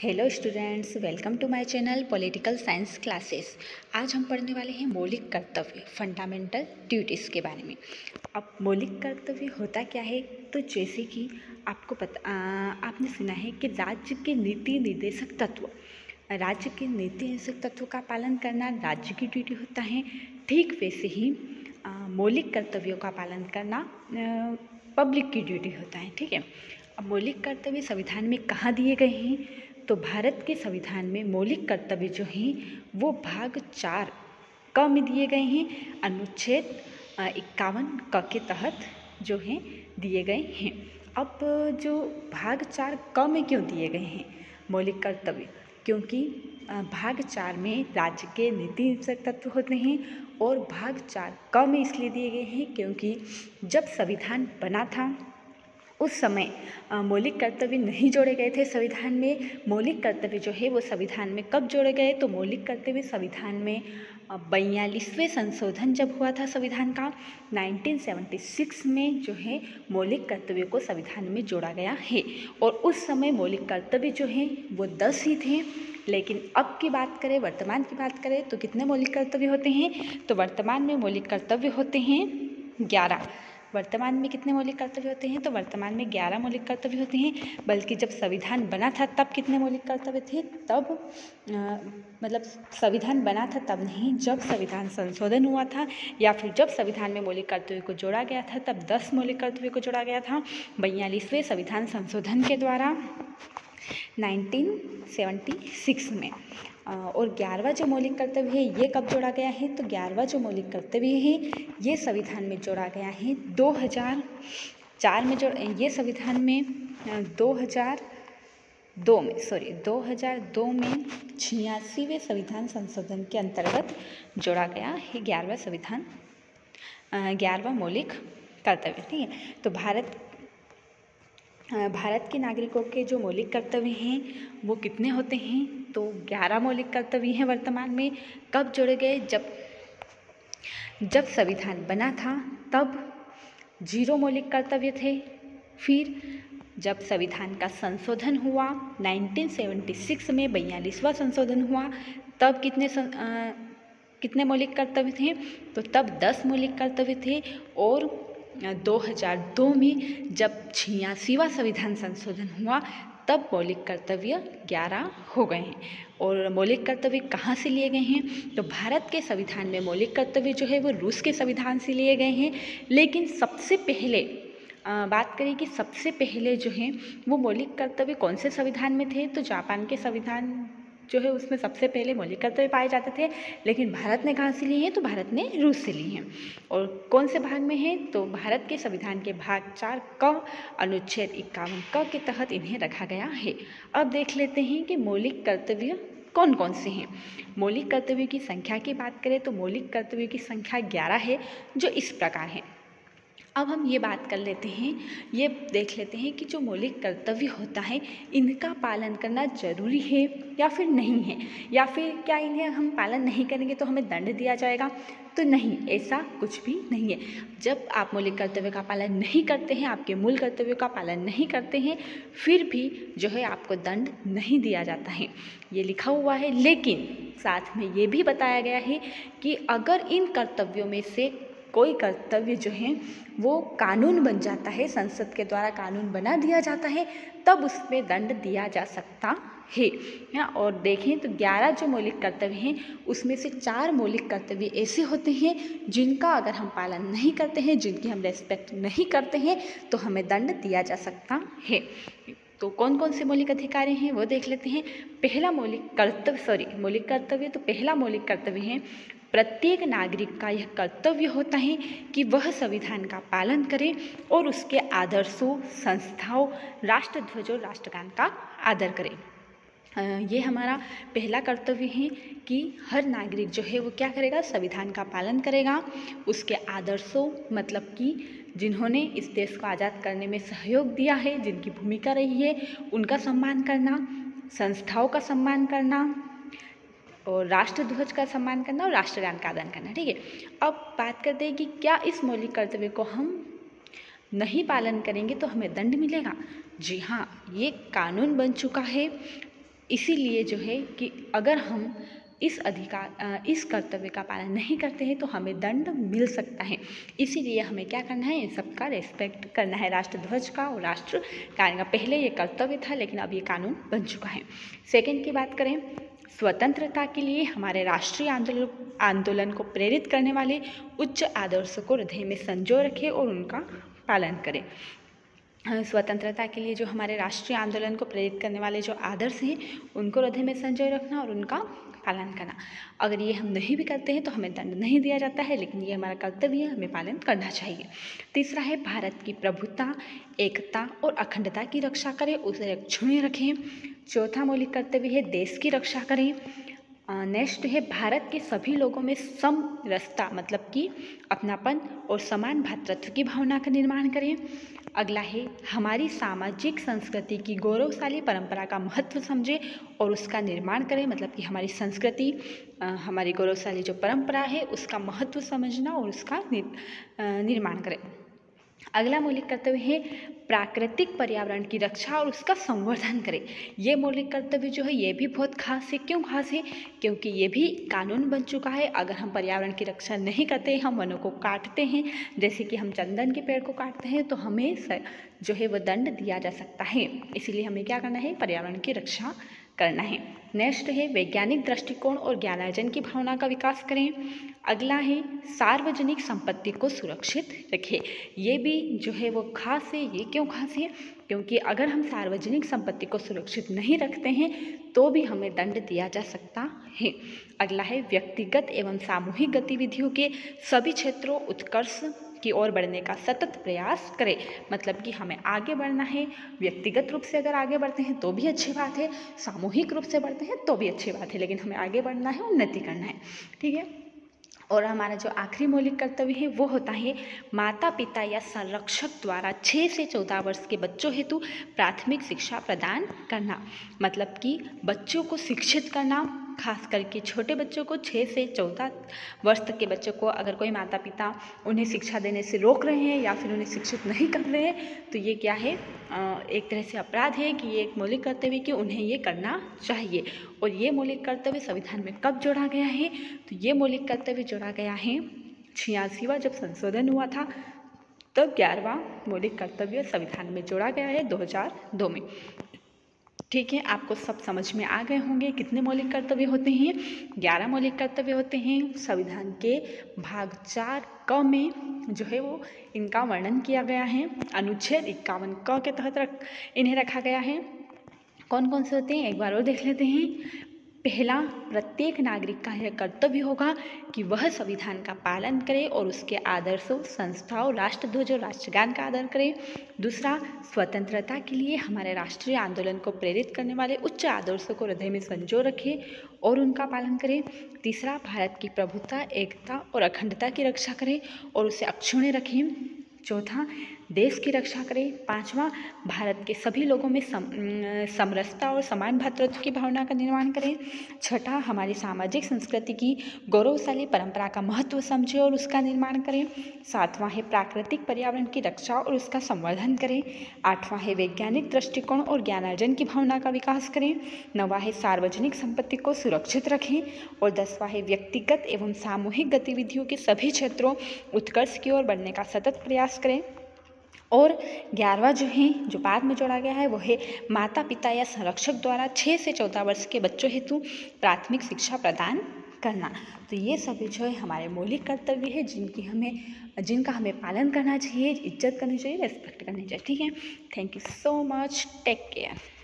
Hello students, welcome to my channel political science classes. आज हम पढ़ने वाले हैं मौलिक कर्तव्य फंडामेंटल ड्यूटीज़ के बारे में। अब मौलिक कर्तव्य होता क्या है, तो जैसे कि आपको आपने सुना है कि राज्य के नीति निर्देशक तत्वों का पालन करना राज्य की ड्यूटी होता है। ठीक वैसे ही मौलिक कर्तव्यों का पालन करना पब्लिक की ड्यूटी होता है। ठीक है। अब मौलिक कर्तव्य संविधान में कहाँ दिए गए हैं, तो भारत के संविधान में मौलिक कर्तव्य जो हैं वो भाग 4 क में दिए गए हैं। अनुच्छेद 51 क के तहत जो हैं दिए गए हैं। अब जो भाग 4 क में क्यों दिए गए हैं मौलिक कर्तव्य, क्योंकि भाग 4 में राज्य के नीति निर्देशक तत्व होते हैं और भाग 4 क में इसलिए दिए गए हैं क्योंकि जब संविधान बना था उस समय मौलिक कर्तव्य नहीं जोड़े गए थे संविधान में। मौलिक कर्तव्य जो है वो संविधान में कब जोड़े गए, तो मौलिक कर्तव्य संविधान में 42वें संशोधन जब हुआ था संविधान का 1976 में जो है मौलिक कर्तव्य को संविधान में जोड़ा गया है। और उस समय मौलिक कर्तव्य जो हैं वो 10 ही थे। लेकिन अब की बात करें, वर्तमान की बात करें तो कितने मौलिक कर्तव्य होते हैं, तो वर्तमान में मौलिक कर्तव्य होते हैं 11। वर्तमान में कितने मौलिक कर्तव्य होते हैं, तो वर्तमान में 11 मौलिक कर्तव्य होते हैं। बल्कि जब संविधान बना था तब कितने मौलिक कर्तव्य थे, तब मतलब संविधान बना था तब नहीं, जब संविधान संशोधन हुआ था या फिर जब संविधान में मौलिक कर्तव्य को जोड़ा गया था तब 10 मौलिक कर्तव्य को जोड़ा गया था 42वें संविधान संशोधन के द्वारा 1976 में। और 11वां जो मौलिक कर्तव्य है ये कब जोड़ा गया है, तो 11वां जो मौलिक कर्तव्य है ये संविधान में जोड़ा गया है 2004 में। ये संविधान में 2002 में 86वें संविधान संशोधन के अंतर्गत जोड़ा गया है 11वां मौलिक कर्तव्य। ठीक है। तो भारत के नागरिकों के जो मौलिक कर्तव्य हैं वो कितने होते हैं, तो 11 मौलिक कर्तव्य हैं वर्तमान में। कब जोड़े गए, जब संविधान बना था तब 0 मौलिक कर्तव्य थे। फिर जब संविधान का संशोधन हुआ 1976 में 42वां संशोधन हुआ तब कितने मौलिक कर्तव्य थे, तो तब 10 मौलिक कर्तव्य थे। और 2002 में जब 86वां संविधान संशोधन हुआ तब मौलिक कर्तव्य 11 हो गए हैं। और मौलिक कर्तव्य कहाँ से लिए गए हैं, तो भारत के संविधान में मौलिक कर्तव्य जो है वो रूस के संविधान से लिए गए हैं। लेकिन सबसे पहले बात करें कि सबसे पहले जो है वो मौलिक कर्तव्य कौन से संविधान में थे, तो जापान के संविधान जो है उसमें सबसे पहले मौलिक कर्तव्य पाए जाते थे। लेकिन भारत ने कहाँ से लिए हैं, तो भारत ने रूस से लिए हैं। और कौन से भाग में है, तो भारत के संविधान के भाग 4 क अनुच्छेद 51 क के तहत इन्हें रखा गया है। अब देख लेते हैं कि मौलिक कर्तव्य कौन कौन से हैं। मौलिक कर्तव्य की संख्या की बात करें तो मौलिक कर्तव्य की संख्या 11 है, जो इस प्रकार है। अब हम ये बात कर लेते हैं, ये देख लेते हैं कि जो मौलिक कर्तव्य होता है इनका पालन करना जरूरी है या फिर नहीं है, या फिर क्या इन्हें हम पालन नहीं करेंगे तो हमें दंड दिया जाएगा, तो नहीं, ऐसा कुछ भी नहीं है। जब आप मौलिक कर्तव्य का पालन नहीं करते हैं, आपके मूल कर्तव्यों का पालन नहीं करते हैं, फिर भी जो है आपको दंड नहीं दिया जाता है, ये लिखा हुआ है। लेकिन साथ में ये भी बताया गया है कि अगर इन कर्तव्यों में से कोई कर्तव्य जो है वो कानून बन जाता है, संसद के द्वारा कानून बना दिया जाता है, तब उसमें दंड दिया जा सकता है। और देखें तो 11 जो मौलिक कर्तव्य हैं उसमें से 4 मौलिक कर्तव्य ऐसे होते हैं जिनका अगर हम पालन नहीं करते हैं, जिनकी हम रेस्पेक्ट नहीं करते हैं, तो हमें दंड दिया जा सकता है। तो कौन कौन से मौलिक अधिकार हैं वो देख लेते हैं। पहला मौलिक कर्तव्य तो पहला मौलिक कर्तव्य है, प्रत्येक नागरिक का यह कर्तव्य होता है कि वह संविधान का पालन करे और उसके आदर्शों, संस्थाओं, राष्ट्रध्वज और राष्ट्रगान का आदर करे। ये हमारा पहला कर्तव्य है कि हर नागरिक जो है वो क्या करेगा, संविधान का पालन करेगा। उसके आदर्शों मतलब कि जिन्होंने इस देश को आज़ाद करने में सहयोग दिया है, जिनकी भूमिका रही है, उनका सम्मान करना, संस्थाओं का सम्मान करना और राष्ट्रध्वज का सम्मान करना और राष्ट्रगान का आदर करना। ठीक है। अब बात करते हैं कि क्या इस मौलिक कर्तव्य को हम नहीं पालन करेंगे तो हमें दंड मिलेगा। जी हाँ, ये कानून बन चुका है इसीलिए जो है कि अगर हम इस कर्तव्य का पालन नहीं करते हैं तो हमें दंड मिल सकता है। इसीलिए हमें क्या करना है, इन सबका रेस्पेक्ट करना है, राष्ट्रध्वज का और राष्ट्र गान का। पहले ये कर्तव्य था लेकिन अब ये कानून बन चुका है। सेकंड की बात करें, स्वतंत्रता के लिए हमारे राष्ट्रीय आंदोलन को प्रेरित करने वाले उच्च आदर्शों को हृदय में संजो रखें और उनका पालन करें। स्वतंत्रता के लिए जो हमारे राष्ट्रीय आंदोलन को प्रेरित करने वाले जो आदर्श हैं उनको हृदय में संजोए रखना और उनका पालन करना। अगर ये हम नहीं भी करते हैं तो हमें दंड नहीं दिया जाता है, लेकिन ये हमारा कर्तव्य है, हमें पालन करना चाहिए। तीसरा है, भारत की प्रभुता, एकता और अखंडता की रक्षा करें, उसे अक्षुण्य रखें। चौथा मौलिक कर्तव्य है, देश की रक्षा करें। नेक्स्ट है, भारत के सभी लोगों में समरसता मतलब कि अपनापन और समान भ्रातृत्व की भावना का निर्माण करें। अगला है, हमारी सामाजिक संस्कृति की गौरवशाली परंपरा का महत्व समझें और उसका निर्माण करें, मतलब कि हमारी संस्कृति, हमारी गौरवशाली जो परंपरा है उसका महत्व समझना और उसका निर्माण करें। अगला मौलिक कर्तव्य है, प्राकृतिक पर्यावरण की रक्षा और उसका संवर्धन करें। ये मौलिक कर्तव्य जो है ये भी बहुत खास है। क्यों खास है? क्योंकि ये भी कानून बन चुका है। अगर हम पर्यावरण की रक्षा नहीं करते, हम वनों को काटते हैं, जैसे कि हम चंदन के पेड़ को काटते हैं, तो हमें जो है वो दंड दिया जा सकता है। इसीलिए हमें क्या करना है, पर्यावरण की रक्षा करना है। नेक्स्ट है, वैज्ञानिक दृष्टिकोण और ज्ञानार्जन की भावना का विकास करें। अगला है, सार्वजनिक संपत्ति को सुरक्षित रखें। ये भी जो है वो खास है। ये क्यों खास है? क्योंकि अगर हम सार्वजनिक संपत्ति को सुरक्षित नहीं रखते हैं तो भी हमें दंड दिया जा सकता है। अगला है, व्यक्तिगत एवं सामूहिक गतिविधियों के सभी क्षेत्रों उत्कर्ष की ओर बढ़ने का सतत प्रयास करें। मतलब कि हमें आगे बढ़ना है। व्यक्तिगत रूप से अगर आगे बढ़ते हैं तो भी अच्छी बात है, सामूहिक रूप से बढ़ते हैं तो भी अच्छी बात है, लेकिन हमें आगे बढ़ना है, उन्नति करना है। ठीक है। और हमारा जो आखिरी मौलिक कर्तव्य है वो होता है, माता पिता या संरक्षक द्वारा 6 से 14 वर्ष के बच्चों हेतु प्राथमिक शिक्षा प्रदान करना। मतलब कि बच्चों को शिक्षित करना, खास करके छोटे बच्चों को, 6 से 14 वर्ष तक के बच्चों को अगर कोई माता पिता उन्हें शिक्षा देने से रोक रहे हैं या फिर उन्हें शिक्षित नहीं कर रहे हैं तो ये क्या है, एक तरह से अपराध है कि ये एक मौलिक कर्तव्य कि उन्हें ये करना चाहिए। और ये मौलिक कर्तव्य संविधान में कब जोड़ा गया है? तो ये मौलिक कर्तव्य जोड़ा गया है 86वां जब संशोधन हुआ था, तब 11वां मौलिक कर्तव्य संविधान में जोड़ा गया है 2002 में। ठीक है, आपको सब समझ में आ गए होंगे कितने मौलिक कर्तव्य होते हैं। 11 मौलिक कर्तव्य होते हैं। संविधान के भाग 4 क में जो है वो इनका वर्णन किया गया है। अनुच्छेद 51 क के तहत इन्हें रखा गया है। कौन कौन से होते हैं एक बार और देख लेते हैं। पहला, प्रत्येक नागरिक का यह कर्तव्य होगा कि वह संविधान का पालन करे और उसके आदर्शों, संस्थाओं, राष्ट्रध्वज और राष्ट्रगान का आदर करे। दूसरा, स्वतंत्रता के लिए हमारे राष्ट्रीय आंदोलन को प्रेरित करने वाले उच्च आदर्शों को हृदय में संजो रखे और उनका पालन करें। तीसरा, भारत की प्रभुता, एकता और अखंडता की रक्षा करें और उसे अक्षुण्य रखें। चौथा, देश की रक्षा करें। पांचवा, भारत के सभी लोगों में समरसता और समान भ्रातृत्व की भावना का निर्माण करें। छठा, हमारी सामाजिक संस्कृति की गौरवशाली परंपरा का महत्व समझें और उसका निर्माण करें। सातवां है, प्राकृतिक पर्यावरण की रक्षा और उसका संवर्धन करें। आठवां है, वैज्ञानिक दृष्टिकोण और ज्ञानार्जन की भावना का विकास करें। नौवां है, सार्वजनिक संपत्ति को सुरक्षित रखें। और 10वां है, व्यक्तिगत एवं सामूहिक गतिविधियों के सभी क्षेत्रों उत्कर्ष की ओर बढ़ने का सतत प्रयास करें। और 11वां जो है, जो बाद में जोड़ा गया है, वो है माता पिता या संरक्षक द्वारा 6 से 14 वर्ष के बच्चों हेतु प्राथमिक शिक्षा प्रदान करना। तो ये सभी जो है हमारे मौलिक कर्तव्य है जिनका हमें पालन करना चाहिए, इज्जत करनी चाहिए, रेस्पेक्ट करनी चाहिए। ठीक है, thank you so much, take care.